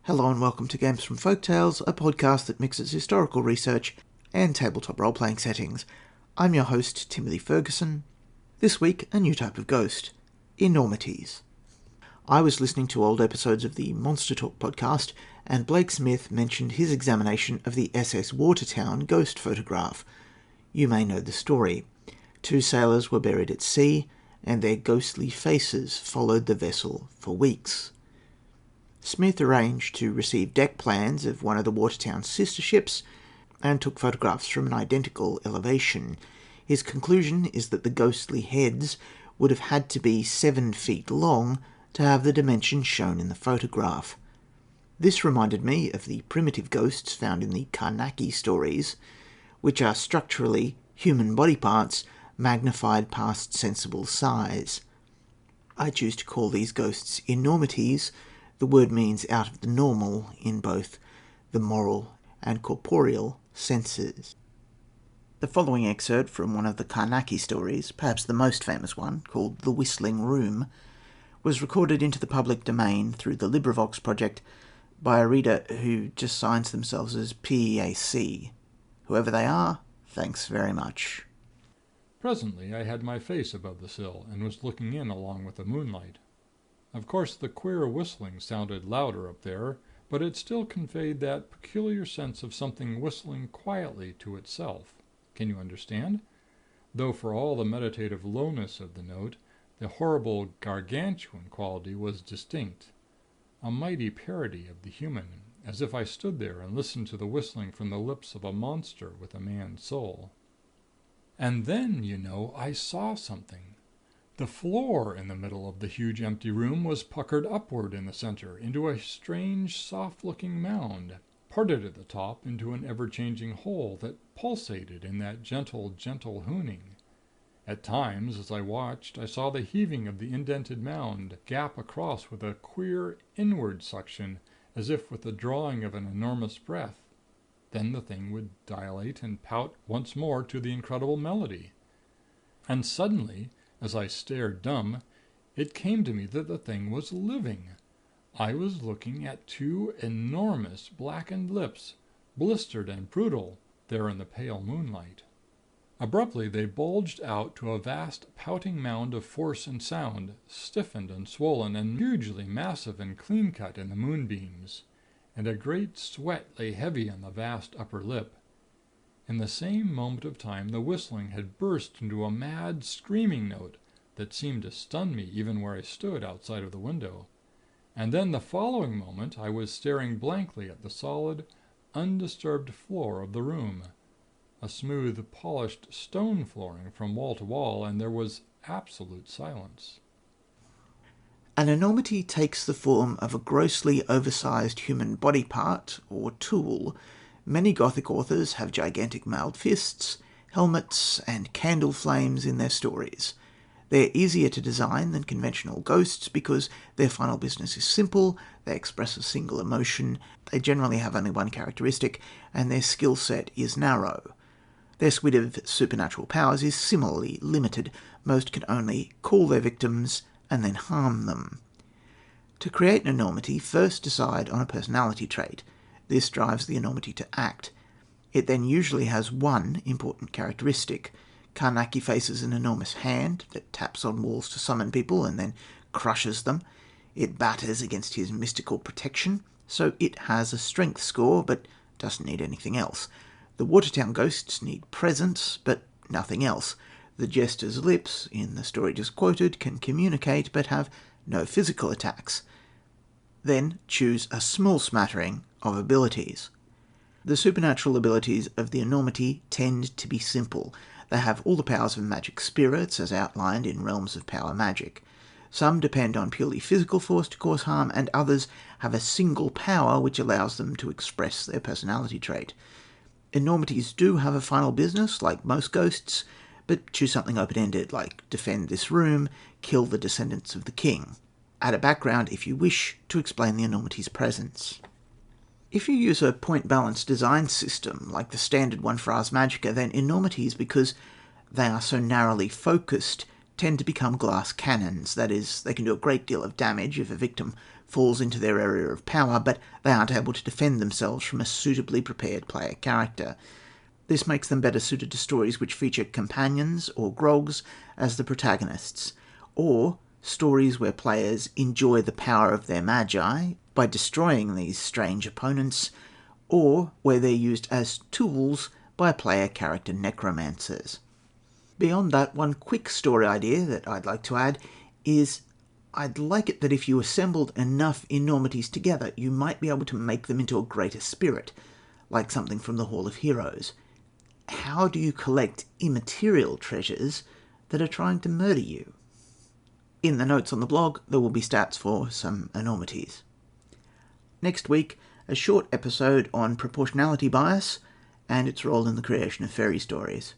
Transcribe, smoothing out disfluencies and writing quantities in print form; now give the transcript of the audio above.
Hello and welcome to Games from Folktales, a podcast that mixes historical research and tabletop role-playing settings. I'm your host, Timothy Ferguson. This week, a new type of ghost, Enormities. I was listening to old episodes of the Monster Talk podcast, and Blake Smith mentioned his examination of the SS WAtertown ghost photograph. You may know the story. Two sailors were buried at sea, and their ghostly faces followed the vessel for weeks. Smith arranged to receive deck plans of one of the Watertown's sister ships and took photographs from an identical elevation. His conclusion is that the ghostly heads would have had to be 7 feet long to have the dimensions shown in the photograph. This reminded me of the primitive ghosts found in the Carnacki stories, which are structurally human body parts magnified past sensible size. I choose to call these ghosts enormities. The word means out of the normal in both the moral and corporeal senses. The following excerpt from one of the Carnacki stories, perhaps the most famous one, called The Whistling Room, was recorded into the public domain through the LibriVox project by a reader who just signs themselves as PEAC. Whoever they are, thanks very much. Presently I had my face above the sill and was looking in along with the moonlight. Of course the queer whistling sounded louder up there, but it still conveyed that peculiar sense of something whistling quietly to itself. Can you understand? Though for all the meditative lowness of the note, the horrible gargantuan quality was distinct. A mighty parody of the human, as if I stood there and listened to the whistling from the lips of a monster with a man's soul. And then, I saw something. The floor in the middle of the huge empty room was puckered upward in the center into a strange, soft-looking mound, parted at the top into an ever-changing hole that pulsated in that gentle hooning. At times, as I watched, I saw the heaving of the indented mound gap across with a queer inward suction, as if with the drawing of an enormous breath. Then the thing would dilate and pout once more to the incredible melody. And suddenly, as I stared dumb, it came to me that the thing was living. I was looking at 2 enormous blackened lips, blistered and brutal, there in the pale moonlight. Abruptly they bulged out to a vast pouting mound of force and sound, stiffened and swollen and hugely massive and clean-cut in the moonbeams, and a great sweat lay heavy on the vast upper lip. In the same moment of time the whistling had burst into a mad screaming note that seemed to stun me even where I stood outside of the window. And then the following moment I was staring blankly at the solid, undisturbed floor of the room. A smooth, polished stone flooring from wall to wall, and there was absolute silence. An enormity takes the form of a grossly oversized human body part, or tool. Many Gothic authors have gigantic mailed fists, helmets, and candle flames in their stories. They're easier to design than conventional ghosts because their final business is simple, they express a single emotion, they generally have only one characteristic, and their skill set is narrow. Their suite of supernatural powers is similarly limited. Most can only call their victims and then harm them. To create an enormity, first decide on a personality trait. This drives the enormity to act. It then usually has one important characteristic. Carnacki faces an enormous hand that taps on walls to summon people and then crushes them. It batters against his mystical protection, so it has a strength score, but doesn't need anything else. The Watertown ghosts need presence, but nothing else. The jester's lips, in the story just quoted, can communicate, but have no physical attacks. Then choose a small smattering of abilities. The supernatural abilities of the enormity tend to be simple. They have all the powers of magic spirits, as outlined in Realms of Power magic. Some depend on purely physical force to cause harm, and others have a single power which allows them to express their personality trait. Enormities do have a final business, like most ghosts, but choose something open-ended, like defend this room, kill the descendants of the king. Add a background if you wish to explain the enormity's presence. If you use a point-balanced design system, like the standard one for Ars Magica, then enormities, because they are so narrowly focused, tend to become glass cannons. That is, they can do a great deal of damage if a victim falls into their area of power, but they aren't able to defend themselves from a suitably prepared player character. This makes them better suited to stories which feature companions or grogs as the protagonists, or stories where players enjoy the power of their magi by destroying these strange opponents, or where they're used as tools by player character necromancers. Beyond that, one quick story idea that I'd like to add is I'd like it that if you assembled enough enormities together, you might be able to make them into a greater spirit, like something from the Hall of Heroes. How do you collect immaterial treasures that are trying to murder you? In the notes on the blog, there will be stats for some enormities. Next week, a short episode on proportionality bias and its role in the creation of fairy stories.